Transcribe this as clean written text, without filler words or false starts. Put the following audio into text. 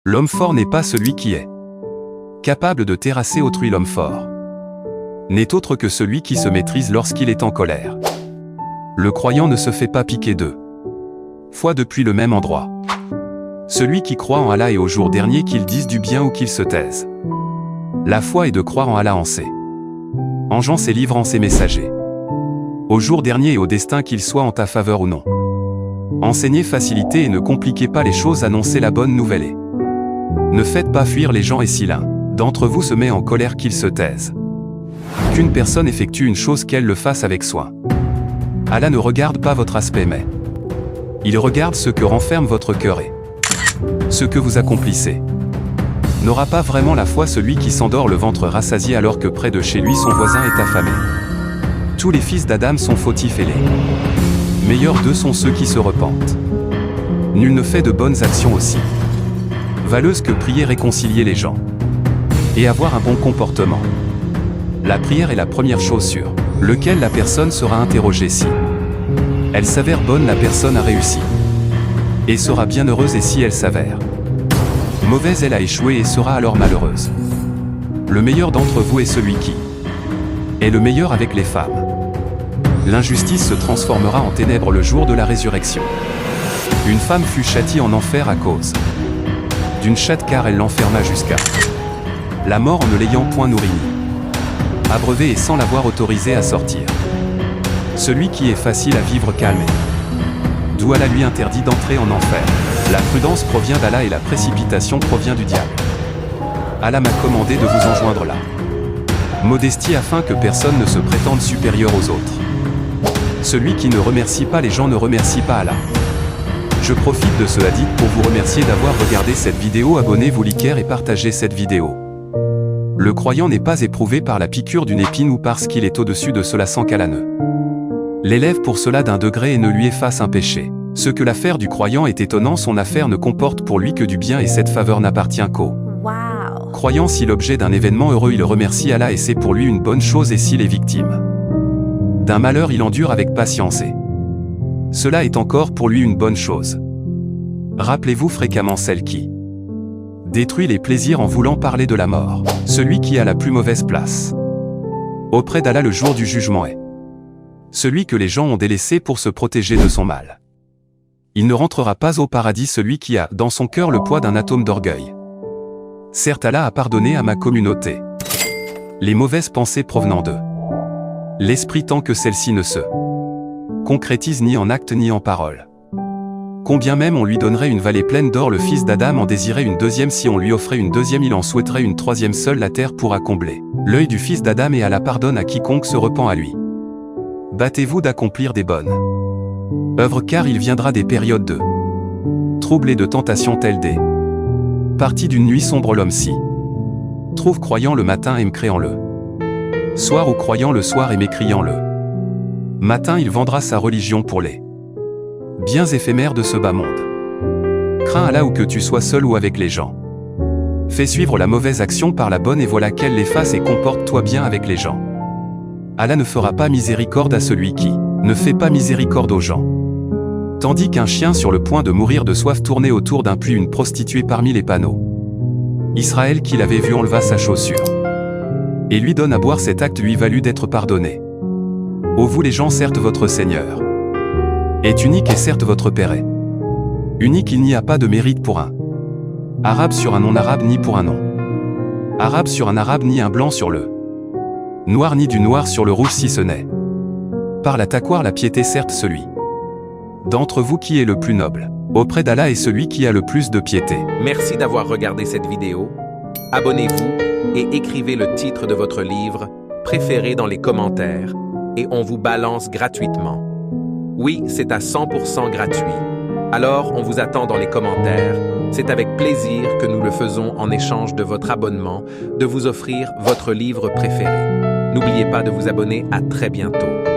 L'homme fort n'est pas celui qui est capable de terrasser autrui. L'homme fort n'est autre que celui qui se maîtrise lorsqu'il est en colère. Le croyant ne se fait pas piquer deux fois depuis le même endroit. Celui qui croit en Allah et au jour dernier, qu'il dise du bien ou qu'il se taise. La foi est de croire en Allah, en ses anges, ses livres, en ses messagers, au jour dernier et au destin, qu'il soit en ta faveur ou non. Enseignez, facilitez et ne compliquez pas les choses, annoncez la bonne nouvelle et ne faites pas fuir les gens, et si l'un d'entre vous se met en colère, qu'il se taise. Qu'une personne effectue une chose, qu'elle le fasse avec soin. Allah ne regarde pas votre aspect, mais il regarde ce que renferme votre cœur et ce que vous accomplissez. N'aura pas vraiment la foi celui qui s'endort le ventre rassasié alors que près de chez lui son voisin est affamé. Tous les fils d'Adam sont fautifs et les meilleurs d'eux sont ceux qui se repentent. Nul ne fait de bonnes actions aussi valeuses que prier, réconcilier les gens et avoir un bon comportement. La prière est la première chose sur laquelle la personne sera interrogée. Si elle s'avère bonne, la personne a réussi et sera bien heureuse, et si elle s'avère mauvaise, elle a échoué et sera alors malheureuse. Le meilleur d'entre vous est celui qui est le meilleur avec les femmes. L'injustice se transformera en ténèbres le jour de la résurrection. Une femme fut châtiée en enfer à cause d'une chatte, car elle l'enferma jusqu'à la mort en ne l'ayant point nourrie ni abreuvée et sans l'avoir autorisée à sortir. Celui qui est facile à vivre, calme et doux, Allah lui interdit d'entrer en enfer. La prudence provient d'Allah et la précipitation provient du diable. Allah m'a commandé de vous enjoindre la modestie afin que personne ne se prétende supérieur aux autres. Celui qui ne remercie pas les gens ne remercie pas Allah. Je profite de ce hadith pour vous remercier d'avoir regardé cette vidéo. Abonnez-vous, likez et partagez cette vidéo. Le croyant n'est pas éprouvé par la piqûre d'une épine ou parce qu'il est au-dessus de cela sans qu'Allah ne l'élève pour cela d'un degré et ne lui efface un péché. Ce que l'affaire du croyant est étonnant, son affaire ne comporte pour lui que du bien et cette faveur n'appartient qu'au croyant. Si l'objet d'un événement heureux, il remercie Allah et c'est pour lui une bonne chose, et s'il est victime d'un malheur, il endure avec patience et cela est encore pour lui une bonne chose. Rappelez-vous fréquemment celle qui détruit les plaisirs en voulant parler de la mort. Celui qui a la plus mauvaise place auprès d'Allah le jour du jugement est celui que les gens ont délaissé pour se protéger de son mal. Il ne rentrera pas au paradis celui qui a dans son cœur le poids d'un atome d'orgueil. Certes, Allah a pardonné à ma communauté les mauvaises pensées provenant de l'esprit tant que celle-ci ne se concrétise ni en acte ni en parole. Combien même on lui donnerait une vallée pleine d'or, le fils d'Adam en désirait une deuxième. Si on lui offrait une deuxième, il en souhaiterait une troisième. Seule la terre pourra combler l'œil du fils d'Adam, et Allah pardonne à quiconque se repent à lui. Battez-vous d'accomplir des bonnes œuvres, car il viendra des périodes de troubles et de tentations telles des parties d'une nuit sombre. L'homme s'y trouve croyant le matin et mécréant le soir, ou croyant le soir et mécréant le matin, il vendra sa religion pour les biens éphémères de ce bas monde. Crains Allah, où que tu sois seul ou avec les gens. Fais suivre la mauvaise action par la bonne, et voilà qu'elle l'efface, et comporte-toi bien avec les gens. Allah ne fera pas miséricorde à celui qui ne fait pas miséricorde aux gens. Tandis qu'un chien sur le point de mourir de soif tournait autour d'un puits une prostituée parmi les panneaux. Israël, qui l'avait vu, enleva sa chaussure et lui donne à boire. Cet acte lui valut d'être pardonné. Ô vous les gens, certes votre Seigneur est unique, et certes votre Père est unique. Il n'y a pas de mérite pour un arabe sur un non-arabe, ni pour un non-arabe sur un arabe, ni un blanc sur le noir, ni du noir sur le rouge, si ce n'est par la taqwa, la piété. Certes, celui d'entre vous qui est le plus noble auprès d'Allah est celui qui a le plus de piété. Merci d'avoir regardé cette vidéo. Abonnez-vous et écrivez le titre de votre livre préféré dans les commentaires et on vous balance gratuitement. Oui, c'est à 100% gratuit. Alors, on vous attend dans les commentaires. C'est avec plaisir que nous le faisons en échange de votre abonnement, de vous offrir votre livre préféré. N'oubliez pas de vous abonner. À très bientôt.